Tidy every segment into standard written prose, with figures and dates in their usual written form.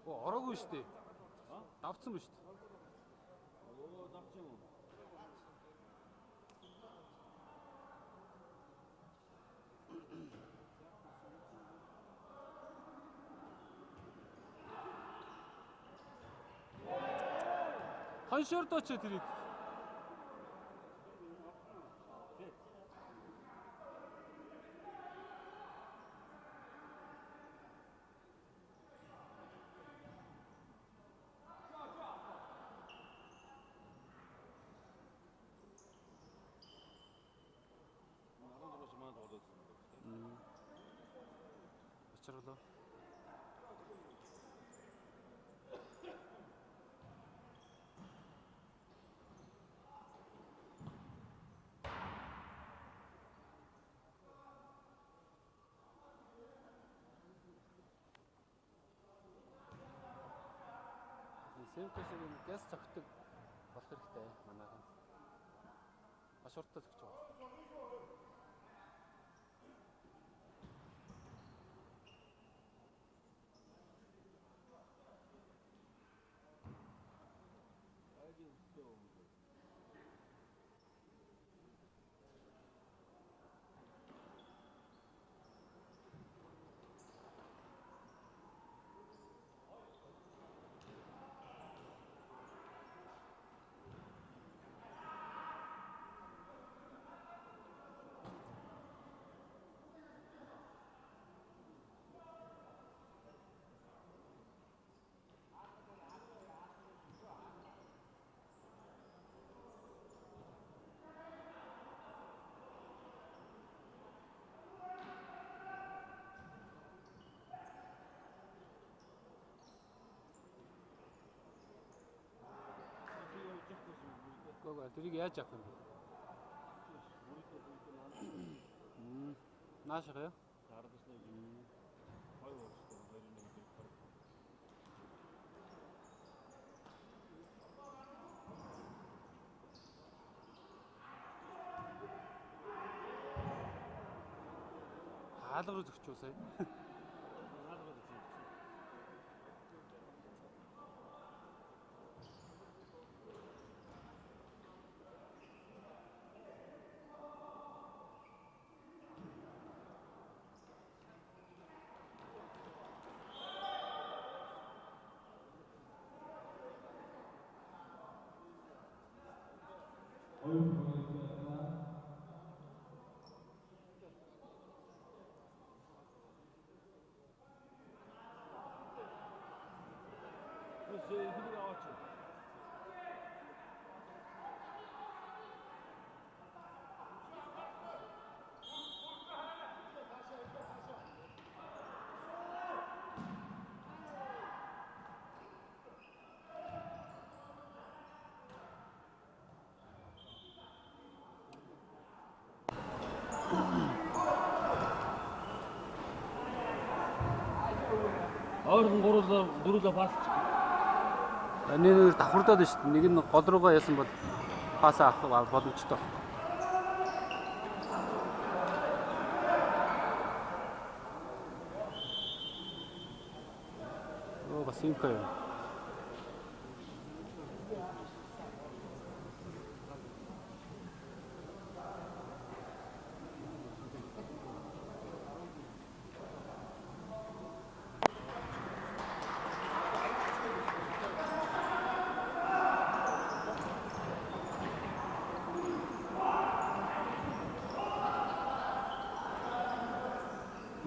어라고 시대. 납치무 시대. 납치무. 한 시어를 터치 드립. 어쩌라도. 샘플은 계속 작득 봤을 때 만나가. 아셔트 작죠. 그거 드리게 했죠, 근데. 나시가요? 하다로 적조세. Ойрхон дөрүлөө пас. Нэг давхардаад шүү дээ. Нэг нь гол руугаа яасан бол пас авах боломжтой. Оо бас юм хаяа.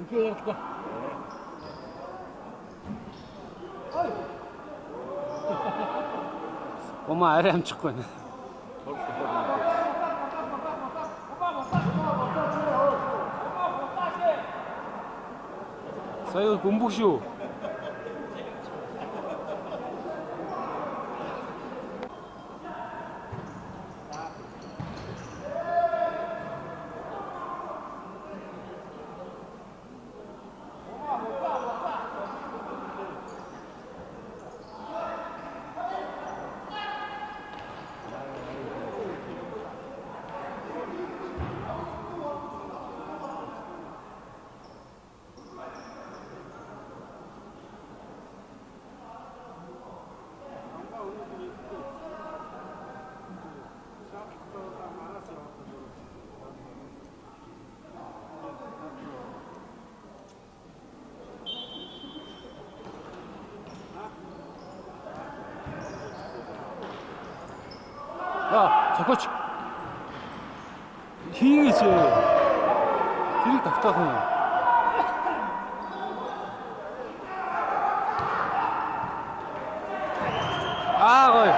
Ихээр ярахгүй. Умаа арай амжихгүй байна. Сая бөмбөг шүү. Цохоч хийгээч тэрийг тогтоох юм. Гоё.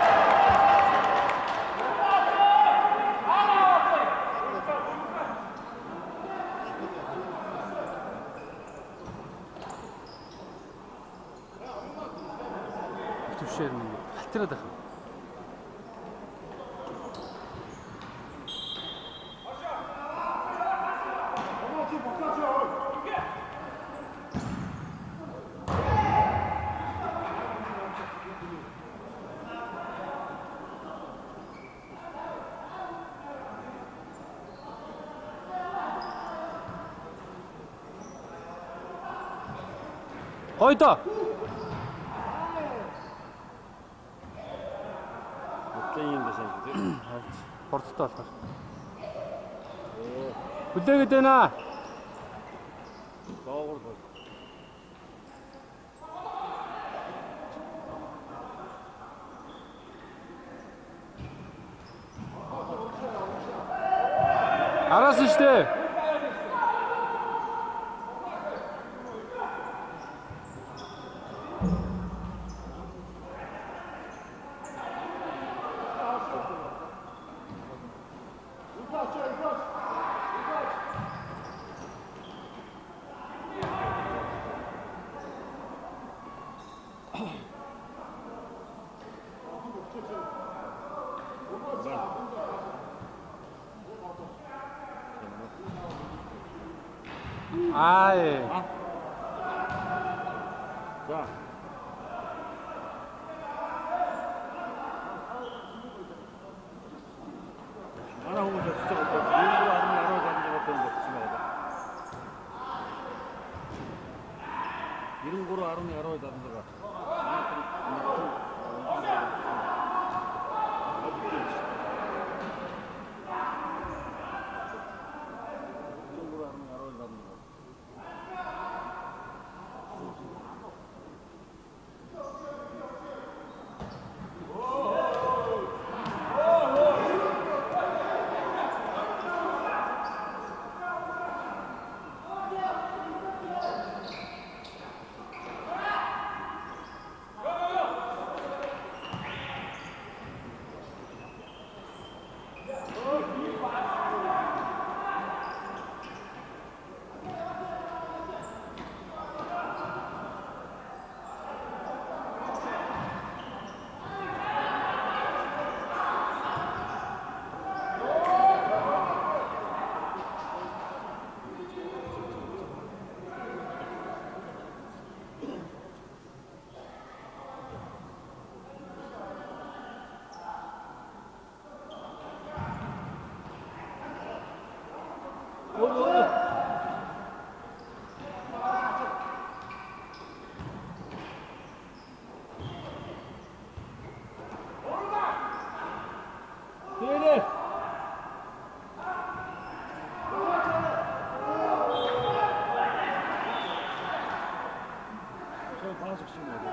Төвшөр нэг халтраад байх. Гоё доо. Өглөө юм байсан тийм. Бордтой болохоор. Хүлээгээд байна. Доогор бол. Араас штэ. За. Манай хүмүүс очиж байгаа бол 10 гаруй болсон байна. 93 10 76. 네네. 저 하나씩 씹는 거.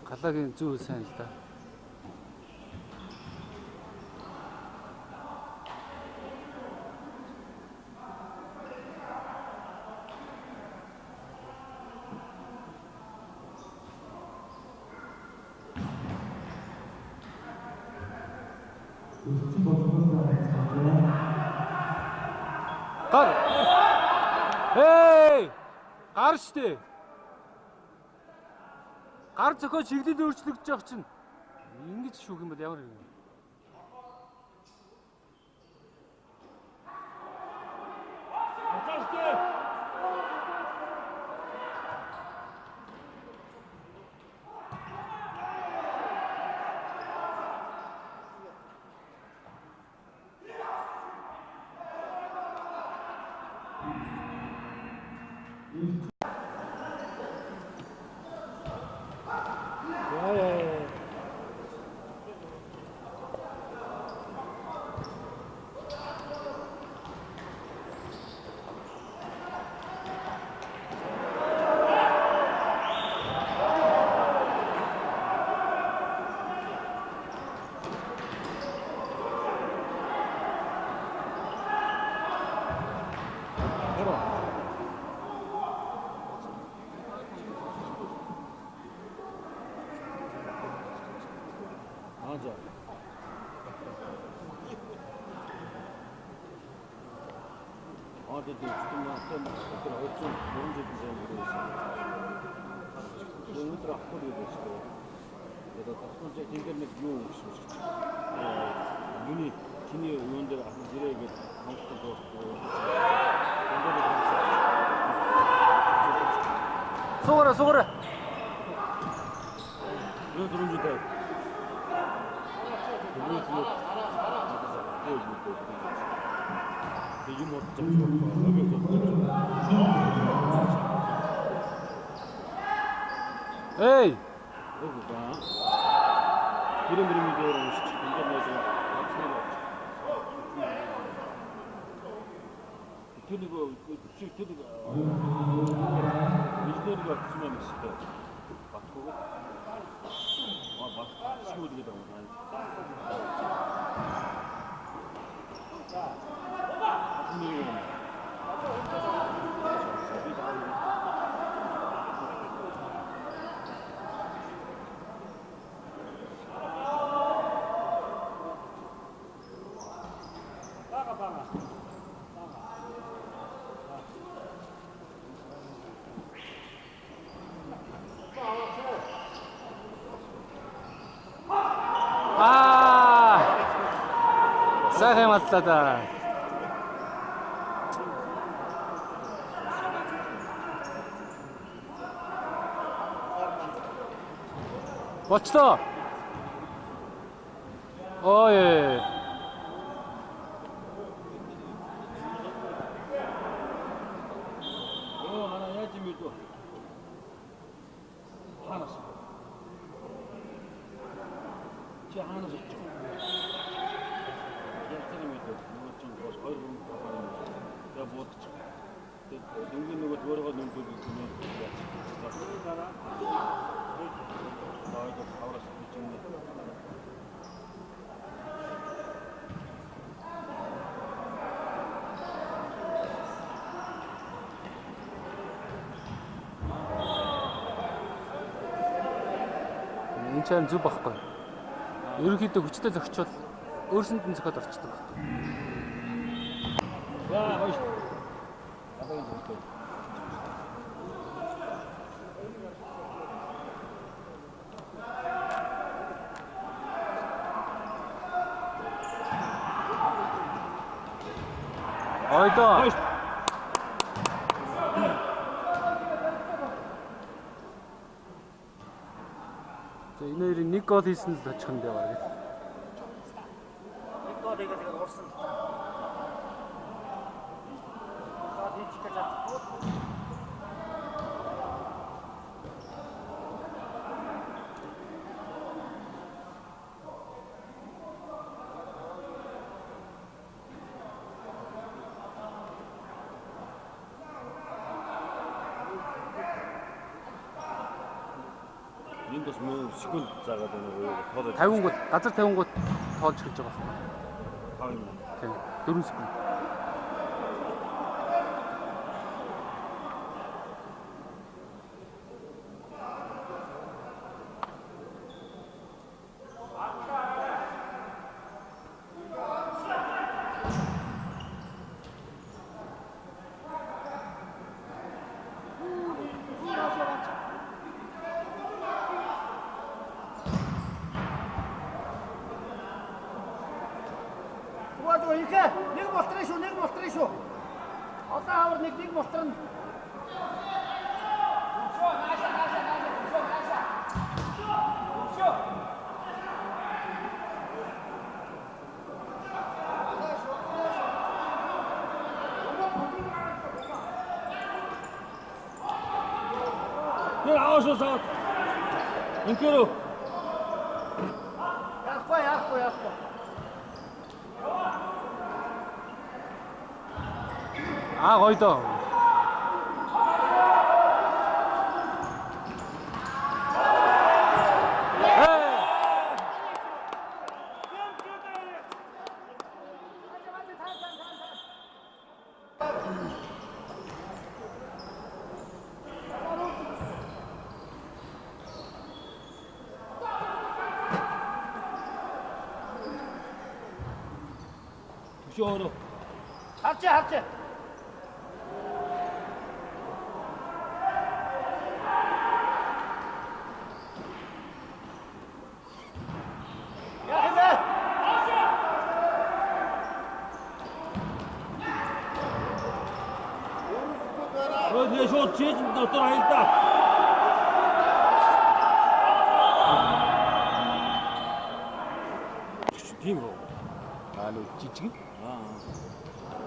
гадаагийн зүү сайн л да. Гар. Эй! Гар штэ. Гар зөхөө чиглэлд өөрчлөгдөж явах чинь ингэж шүүх юм бол ямар юм. 맞아. 어제도 주말 때 그런 어쩜 언제 디자인으로 했어. 너무 들어 앞으로 됐어. 내가 첫 번째 인터넷 비용 눈이 진이 의원들 아들에게 방법도 속어라 속어라. 왜 그런 줄 돼? 에이! 이런 그림이 되어라는 시치 인터넷에 튜드가 미스터리가 그수만 있을 때 맞고 막 시고 되겠다고 сайхан матлаа да. Бочлоо. 예. 하나 해야지 밀도 하나씩 쟤 하나씩 쭉 내가 뭐 넘기는 거 돌아가 넘기고 있으면 나 이거 바로 찍는 энэ ч зүг багхгүй. Ерөнхийдөө хүчтэй зөгчвол өөрсөнд нь зөхиод орчдөг. 야, 멋있어. 나가기 좋대. 어이다. Энэ хоёрын нэг гол хийсэн л очих юм дээр бараг. Нэг гол хийгээд тэгээд урсан. Гол хийчих гэж чадахгүй. Энд бас мөн секунд заагаад байна уу? 50-гууд газар 50-гууд тоолж эхэлж байгаа байна. 5 минут. Тийм. 4 секунд. Нэг болтрын шүү. Одоо хавар нэг болтрын. Тэр аашаа саад. Инкэро. Яахгүй. Гоё доо. Төшөөрөө. Харчаа. Ой, шууд чийж дотор хайлтаа. Тийм үү? Нөө жижиг. Аа.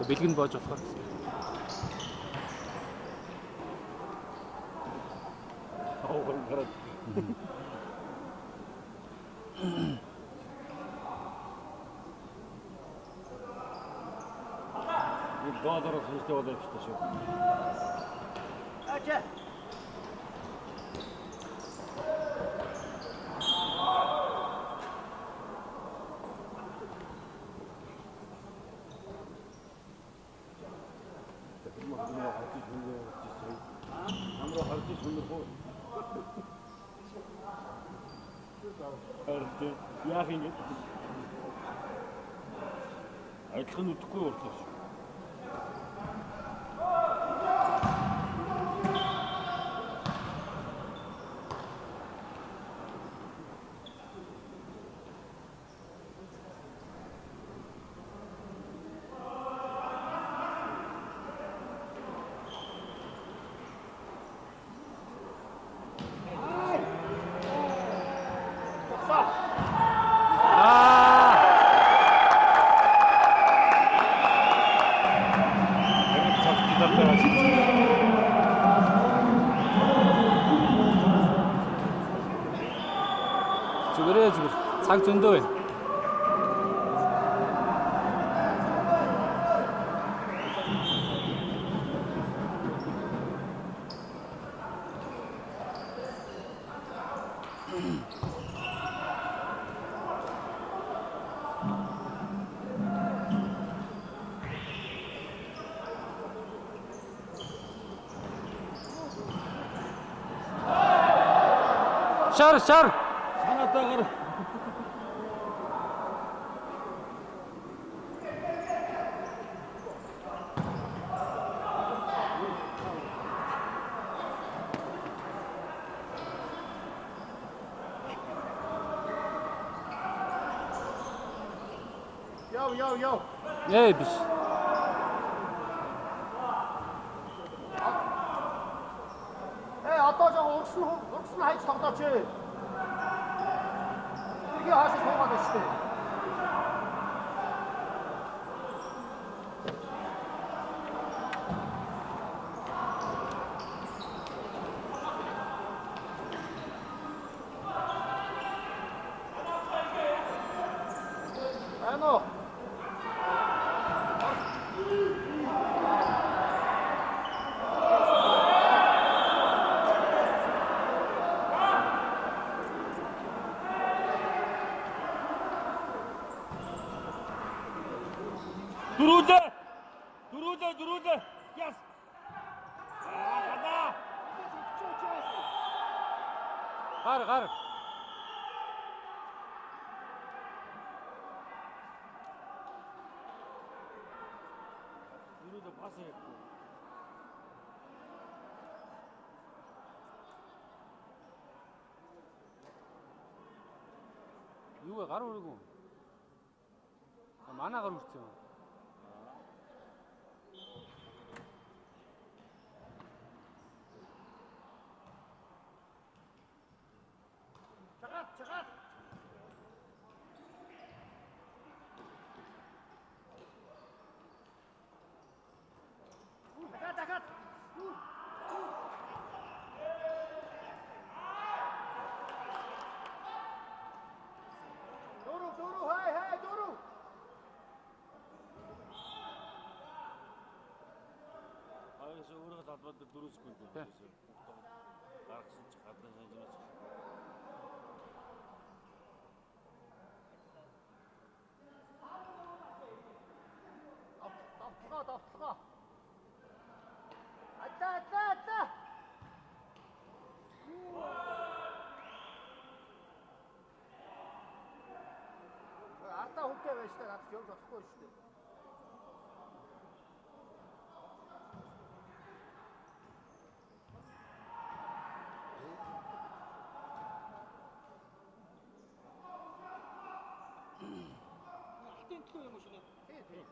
Бэлгэнд боож болохоор. Гараад. Нэг доодороо хийхдээ болооч та шүү. Ачаа. Амро хавчиж хүнэхүү. Яах юм бэ? Адилхан үдэхгүй болчихсон шүү. Зүгээр. Цаг зөндөө байна. Шар. Санаатаагаар Яв. Биш. Одоо жоо урагс нь хайж тоглооч. дөксөнгийн хааш суугаад байна шүү дээ. Ano? Дөрүүлээ. Яс. Гадаа. Гар. Дөрүүлээ пас хийх. Юу вэ? Гар өргөө. Манай гар үрцэн юм. Чагаад. Дахиад. Дөрөв, хай, дөрөв. Аяас өөрөө талбайд 4 секунд байсан. Гаргасан ч гадаа санжнаас. Давтгаа. Атта. Артаа хүнтэй байж та надад явж болохгүй шүү дээ. Хитэн төлөө юм шүү дээ. Тий.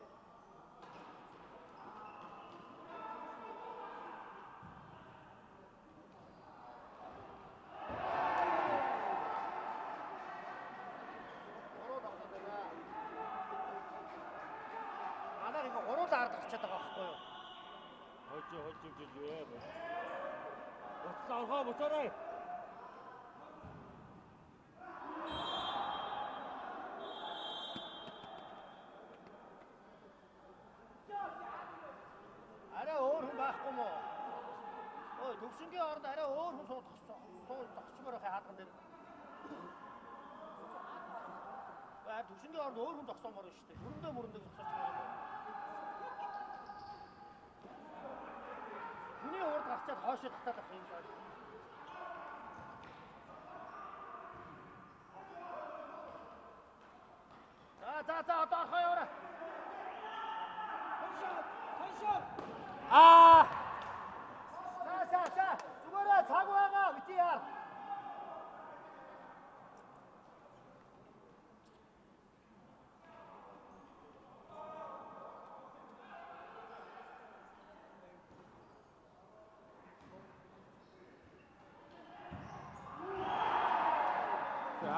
Ороо даард гарчаад байгаа байхгүй юу? Хойч жилээ. Буцаа буцаарай. Арай өөр хүн байхгүй мó. Ой, төгсөнгийн оронд арай өөр хүн зогсчмоор хай хаадган дээр. Төгсөнгийн оронд өөр хүн зогсоомоор байна шүү дээ. Мөрөндөө зогсоочмоор байна. Хүний урд гарчаад хоошоо татаад авах юм байна. За одоо орхоо яваа. Коншоо. За. Зүгээрээ цаг байгаа бити яар.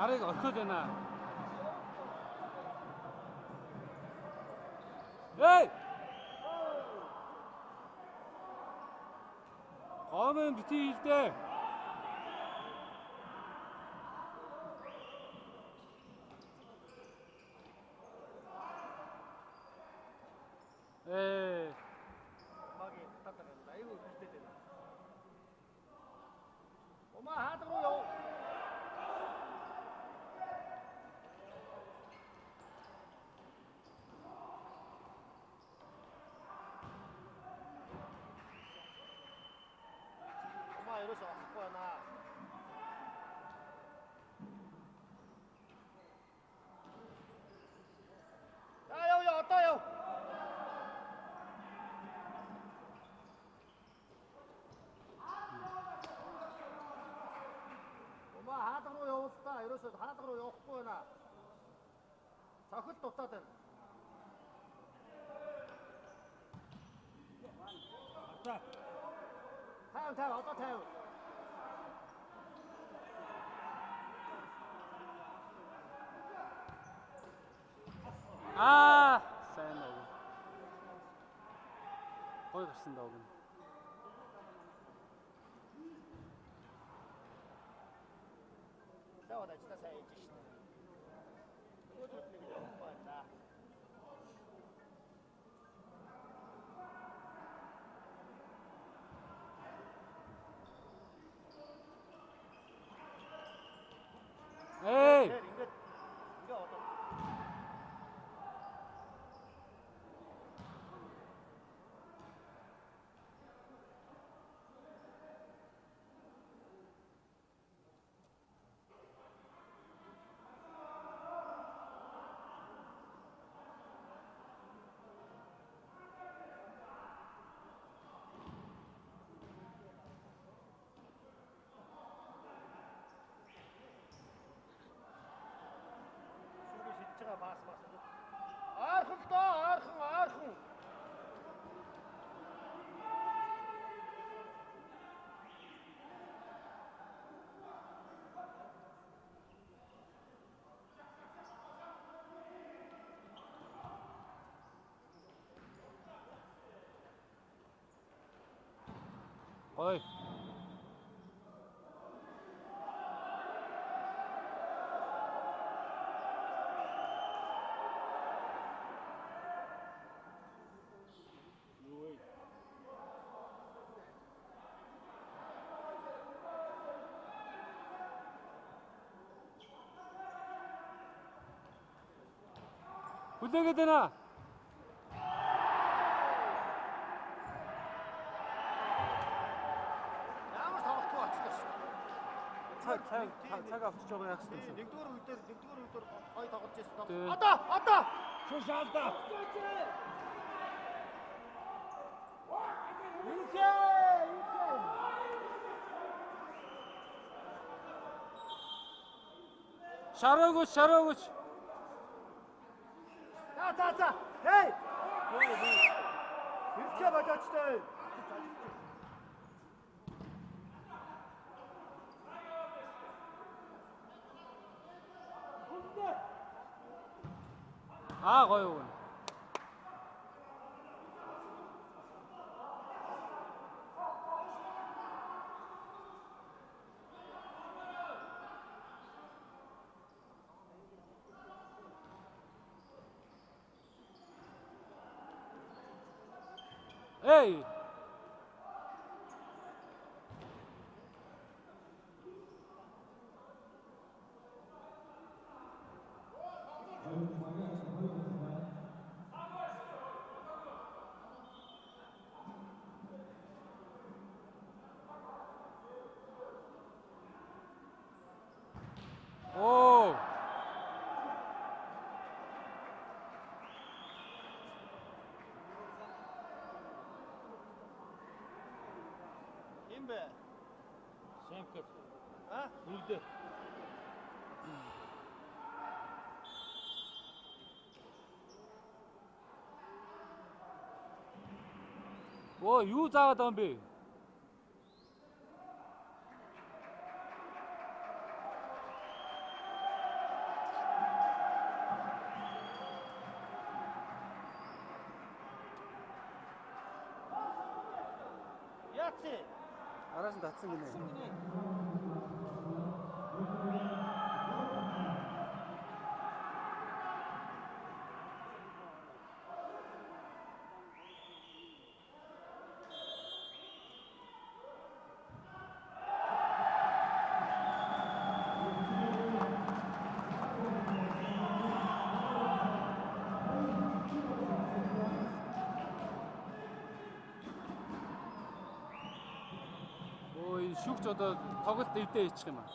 Арыг орхиод байна. Эй! Гомын бити хилдэ. Маги татараа айгүй битээд байна. Ома хаад руу яв. Ерөөсөө авахгүй байна. Яа, одоо яв. Ома хаадаг руу явуултаа. Ерөөсөө хаадаг руу явахгүй байна. Цохол дутаад байна. Тав, одоо тав. 거의 갔습니다 오늘. 싸워다 진짜 사야지. 그거 좀 맞다. 에이! 이거 어떤? 제가 봤어. 아흥. 거의. 못되게 되나? ямар тоглохгүй очсон шүү. 차가 авч байгаа яг гэсэн. Нэгдүгээр үедэр гой тоглож байсан. Тий. Одоо. Шушаалта. Инхээ. Шараагууч. За. Хей. Инхээ бодоочтой. 거의 오늘. 에이! 오! Имбэ. Сэмпкэт. А? Үлдээ. Юу заагаад байгаа юм бэ? Яац. Араас нь татсан гинэ. Шүүгч одоо тоглолт дэвдээ хийчих юм аа.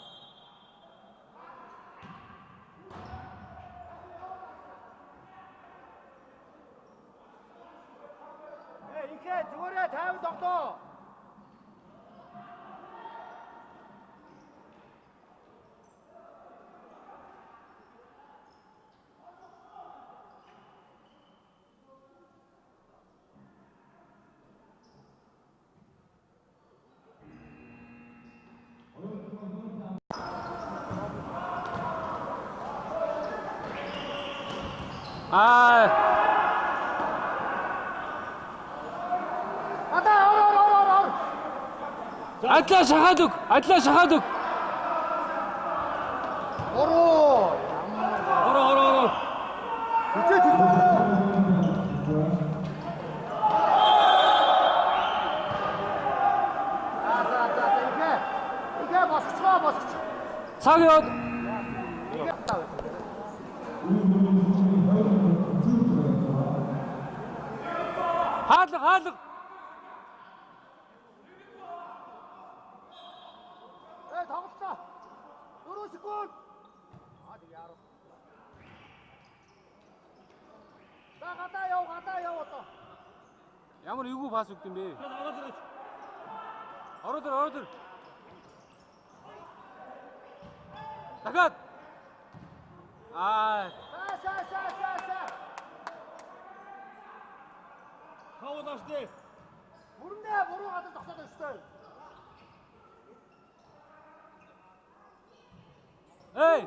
Инхээ зүгээрээ 50 тоглоо. Адлаа шахаад өг. Адлаа шахаад өг. Ороо. Ороо. Хүчээ тэр. Игэ босч. Цаг яваад. Хаалга. 4 секунд. Тэг яарав. За гадаа яв одоо. Ямар эвгүй пас өгд юм бэ? Ороод ир. Дахиад. Аа. Са. Хавуулаш дээ. Буруу гадаа зогсоод байна шүү дээ. Эй.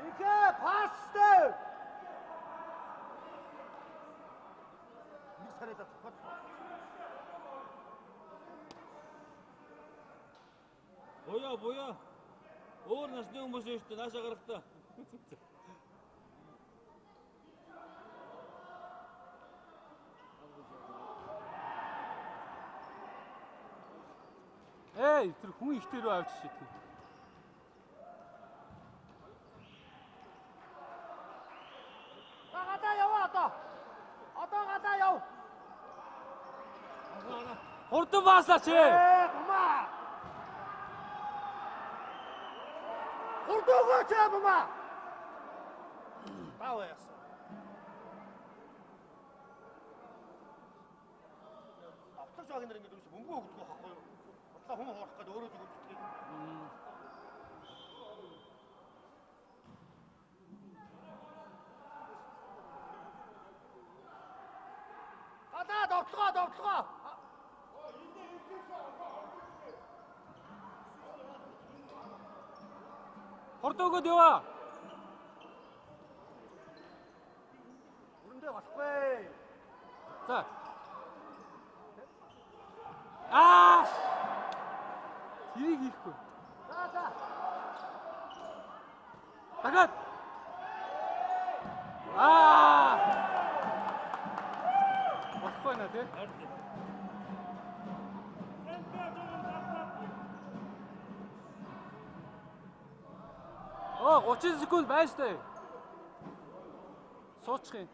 Игэ пастэй. Нэг сарайда цохот. Буяа. Өөр насны хүмүүс шүү дээ. Наашаа гарахтаа. Эй, тэр хүн ихтэй рүү авч шийдэх. Гадаа яваа одоо. Одоо гадаа яв. Хурдан баасаач ээ. Бумаа. Хурдуугаач бумаа. Баа яасан. Автар жаагийн ингээд юусе бөмбөө өгдөг байхгүй юу? Бодлоо хүм хоорох гэдэг өөрөө зүг үздэг. Гадаа довтлогоо. Хурдан өгөөд яваа. Өрөндөө болохгүй. За. Аа! Тэрийг хийхгүй. За. Дахиад. Аа! Болохгүй нэ тий? Оо, 30 секунд байна штэ. Суучих юм.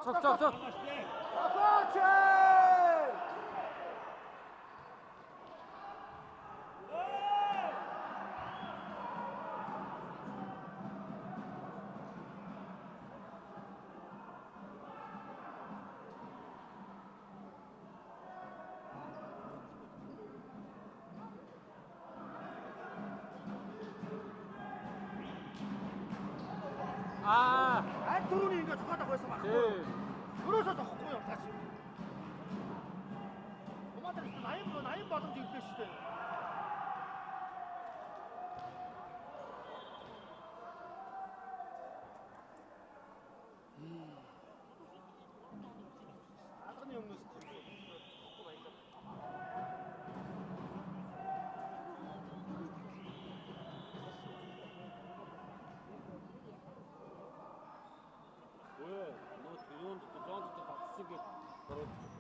Цог. Апоч! Аа! Аль түрүүний ингээд зохиодох байсан баг. Тий. Өрөөсөө зохихгүй юм тааш. Командир 80 боломж ирлээ шүү дээ. Алганы өмнөөс зохихгүй баялаа. Ой, ну юунд зоонд татсан гэж